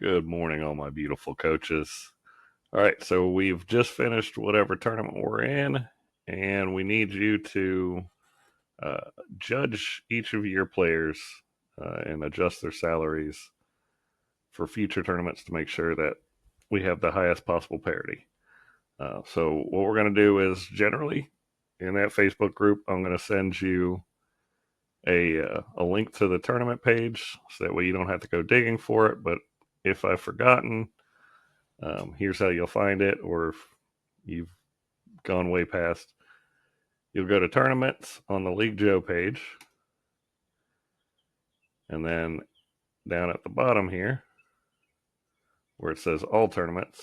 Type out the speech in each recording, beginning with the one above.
Good morning, all my beautiful coaches. All right, so we've just finished whatever tournament we're in, and we need you to uh, judge each of your players and adjust their salaries for future tournaments to make sure that we have the highest possible parity. So, what we're going to do is generally in that Facebook group, I'm going to send you a link to the tournament page so that way you don't have to go digging for it. But if I've forgotten, here's how you'll find it, or if you've gone way past, you'll go to tournaments on the League Joe page, and then down at the bottom here, where it says all tournaments,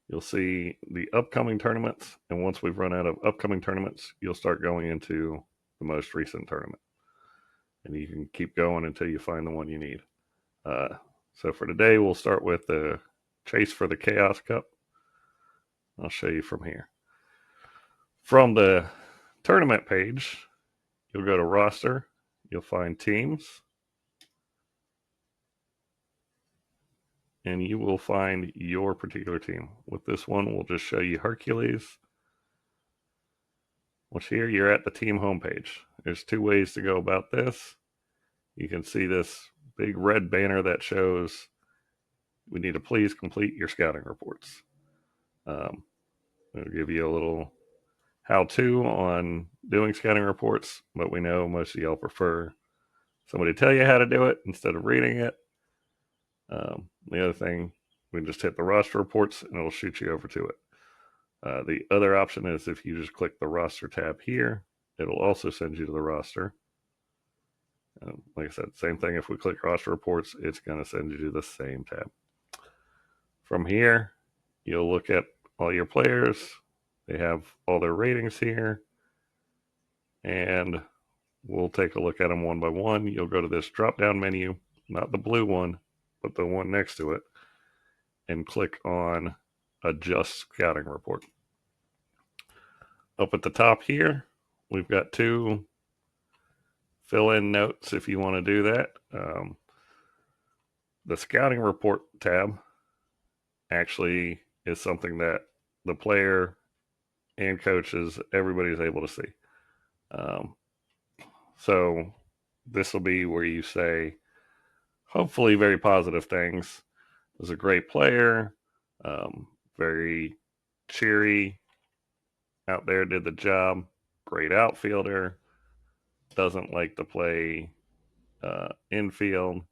you'll see the upcoming tournaments. And once we've run out of upcoming tournaments, you'll start going into the most recent tournament. And you can keep going until you find the one you need. Uh, so for today, we'll start with the Chase for the Chaos Cup. I'll show you from here. From the tournament page, you'll go to roster, you'll find teams, and you will find your particular team. With this one, we'll just show you Hercules, which here you're at the team homepage. There's two ways to go about this. You can see this big red banner that shows we need to please complete your scouting reports. It'll give you a little how-to on doing scouting reports, but we know most of y'all prefer somebody tell you how to do it instead of reading it. The other thing, we just hit the roster reports and it'll shoot you over to it. The other option is if you just click the roster tab here, it'll also send you to the roster. Like I said, same thing. If we click roster reports, it's going to send you to the same tab. From here, you'll look at all your players. They have all their ratings here. And we'll take a look at them one by one. You'll go to this drop down menu, not the blue one, but the one next to it, and click on Adjust Scouting Report. Up at the top here, we've got two fill-in notes if you want to do that. The Scouting Report tab actually is something that the player and coaches, everybody's able to see. So this will be where you say, hopefully, very positive things. Was a great player, very cheery out there, did the job, great outfielder, doesn't like to play infield,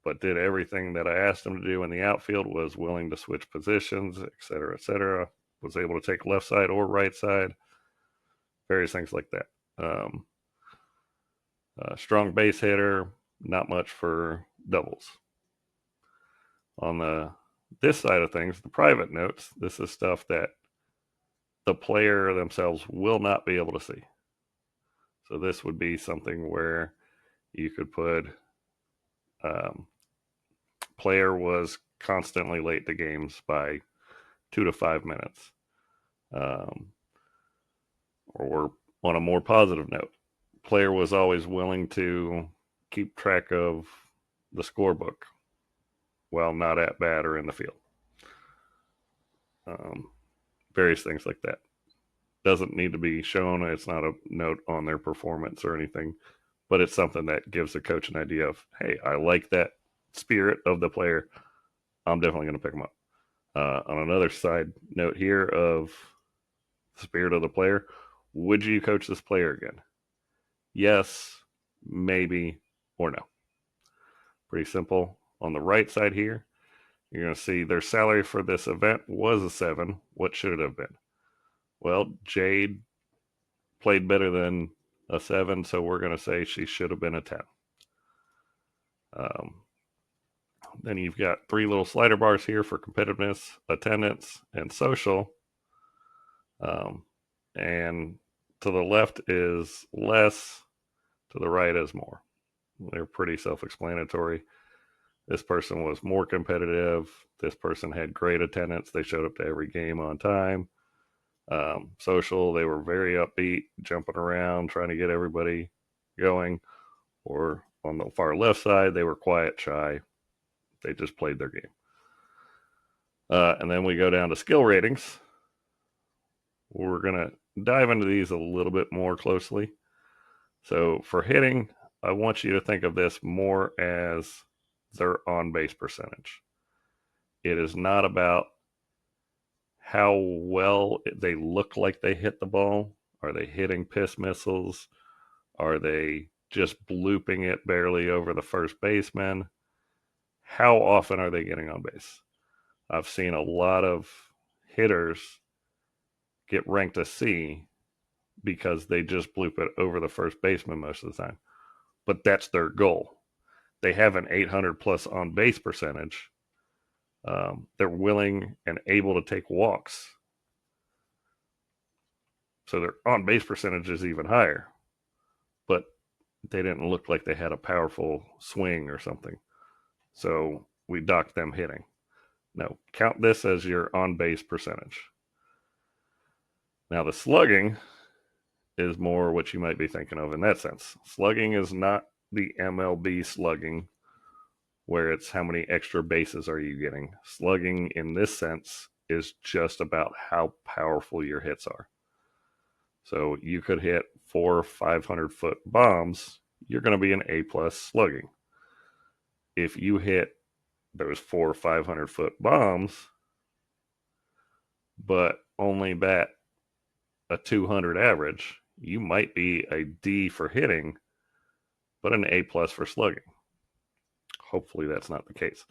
but did everything that I asked him to do in the outfield, was willing to switch positions, et cetera, was able to take left side or right side, various things like that. Strong base hitter, not much for doubles. On this side of things, the private notes, this is stuff that the player themselves will not be able to see. So this would be something where you could put player was constantly late to games by 2 to 5 minutes. Or on a more positive note, player was always willing to keep track of the scorebook while not at bat or in the field. Various things like that. Doesn't need to be shown. It's not a note on their performance or anything, but it's something that gives the coach an idea of, hey, I like that spirit of the player. I'm definitely going to pick them up. On another side note here of the spirit of the player, would you coach this player again? Yes, maybe, or no. Pretty simple. On the right side here, you're going to see their salary for this event was a 7. What should it have been? Well, Jade played better than a 7, so we're going to say she should have been a 10. Then you've got 3 little slider bars here for competitiveness, attendance, and social. And to the left is less, to the right is more. They're pretty self-explanatory. This person was more competitive. This person had great attendance. They showed up to every game on time. Social, they were very upbeat, jumping around, trying to get everybody going. Or on the far left side, they were quiet, shy, They just played their game. And then we go down to skill ratings. We're going to dive into these a little bit more closely. So for hitting, I want you to think of this more as their on-base percentage. It is not about how well they look like they hit the ball. Are they hitting piss missiles? Are they just blooping it barely over the first baseman? How often are they getting on base? I've seen a lot of hitters get ranked a C because they just bloop it over the first baseman most of the time. But that's their goal. They have an 800 plus on base percentage. They're willing and able to take walks. So their on base percentage is even higher. But they didn't look like they had a powerful swing or something. So we docked them hitting. No, count this as your on base percentage. Now, the slugging is more what you might be thinking of in that sense. Slugging is not the MLB slugging, where it's how many extra bases are you getting. Slugging in this sense is just about how powerful your hits are. So you could hit 400 or 500 foot bombs, you're going to be an A plus slugging. If you hit those 400 or 500 foot bombs, but only bat a 200 average, you might be a D for hitting, but an A plus for slugging. Hopefully that's not the case.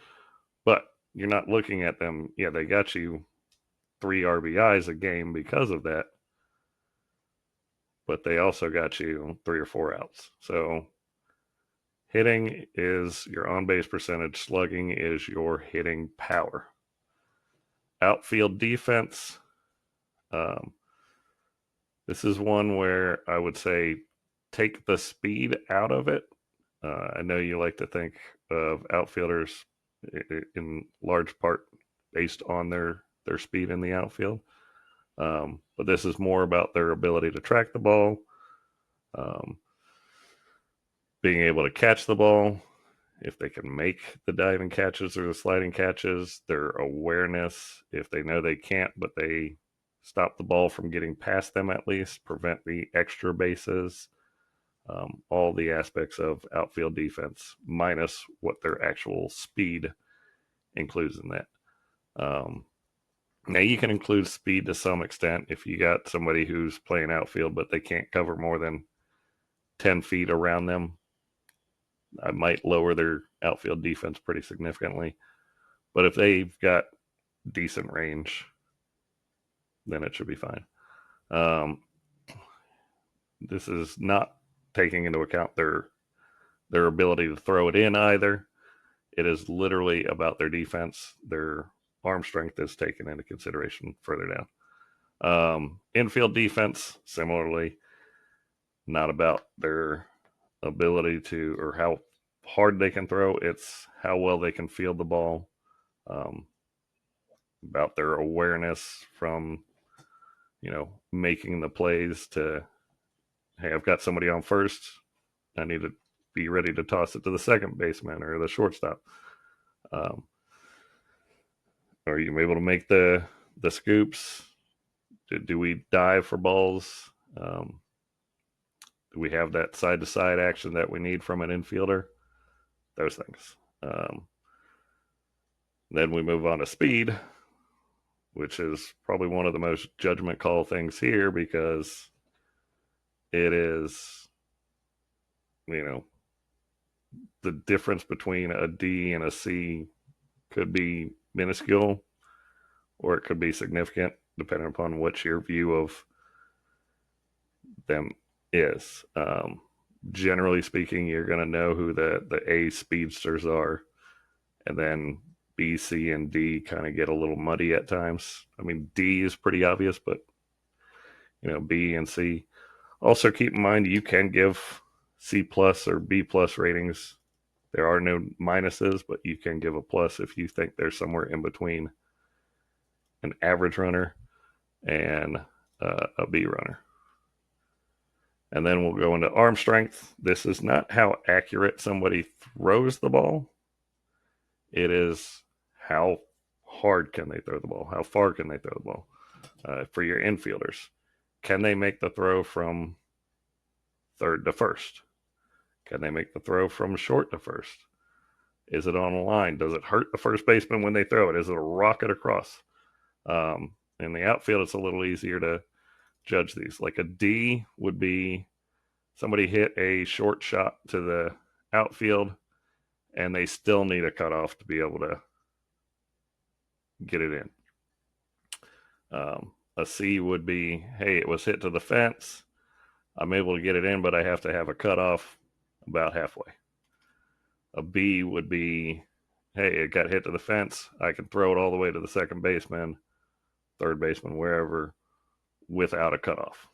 But you're not looking at them, yeah, they got you 3 RBIs a game because of that, but they also got you 3 or 4 outs. So hitting is your on-base percentage, slugging is your hitting power. Outfield defense, this is one where I would say take the speed out of it. I know you like to think of outfielders in large part based on their speed in the outfield. But this is more about their ability to track the ball, being able to catch the ball, if they can make the diving catches or the sliding catches, their awareness, if they know they can't, but they stop the ball from getting past them at least, prevent the extra bases, all the aspects of outfield defense, minus what their actual speed includes in that. Now, you can include speed to some extent if you got somebody who's playing outfield, but they can't cover more than 10 feet around them. I might lower their outfield defense pretty significantly. But if they've got decent range, then it should be fine. This is not taking into account their ability to throw it in either. It is literally about their defense. Their arm strength is taken into consideration further down. Infield defense, similarly, not about their ability to or how hard they can throw. It's how well they can field the ball, about their awareness from, making the plays to, hey, I've got somebody on first. I need to be ready to toss it to the second baseman or the shortstop. Are you able to make the scoops? Do we dive for balls? Do we have that side-to-side action that we need from an infielder? Those things. Then we move on to speed, which is probably one of the most judgment call things here because it is, the difference between a D and a C could be minuscule or it could be significant depending upon what your view of them is. Generally speaking, you're going to know who the A speedsters are, and then B, C, and D kind of get a little muddy at times. I mean, D is pretty obvious, but B and C. Also keep in mind you can give C plus or B plus ratings. There are no minuses, but you can give a plus if you think there's somewhere in between an average runner and a B runner. And then we'll go into arm strength. This is not how accurate somebody throws the ball. It is how hard can they throw the ball? How far can they throw the ball? For your infielders, can they make the throw from third to first? Can they make the throw from short to first? Is it on a line? Does it hurt the first baseman when they throw it? Is it a rocket across? In the outfield, it's a little easier to judge these. Like a D would be somebody hit a short shot to the outfield and they still need a cutoff to be able to get it in. A C would be, hey, it was hit to the fence. I'm able to get it in, but I have to have a cutoff about halfway. A B would be, hey, it got hit to the fence. I can throw it all the way to the second baseman, third baseman, wherever, without a cutoff.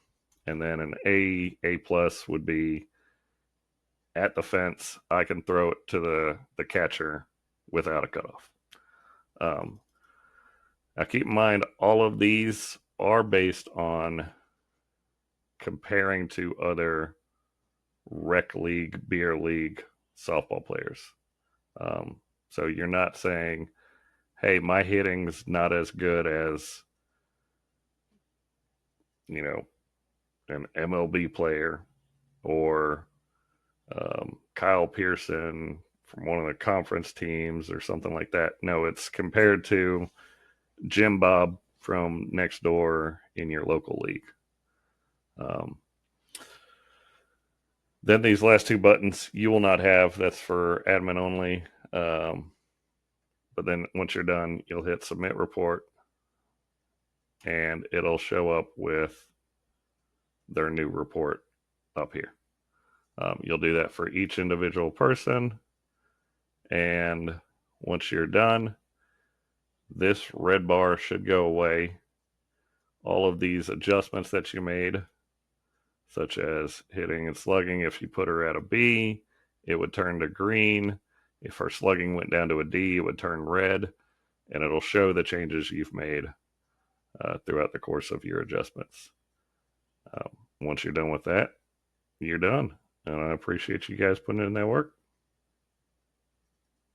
And then an A plus would be at the fence. I can throw it to the catcher without a cutoff. Now keep in mind, all of these are based on comparing to other rec league, beer league softball players. So you're not saying, hey, my hitting's not as good as, you know, an MLB player or Kyle Pearson from one of the conference teams or something like that. No, it's compared to Jim Bob from next door in your local league. Then these last two buttons you will not have. That's for admin only. But then once you're done, you'll hit submit report and it'll show up with their new report up here. You'll do that for each individual person. And once you're done, this red bar should go away. All of these adjustments that you made, such as hitting and slugging, if you put her at a B, it would turn to green. If her slugging went down to a D, it would turn red, and it'll show the changes you've made throughout the course of your adjustments. Once you're done with that, you're done. And I appreciate you guys putting in that work.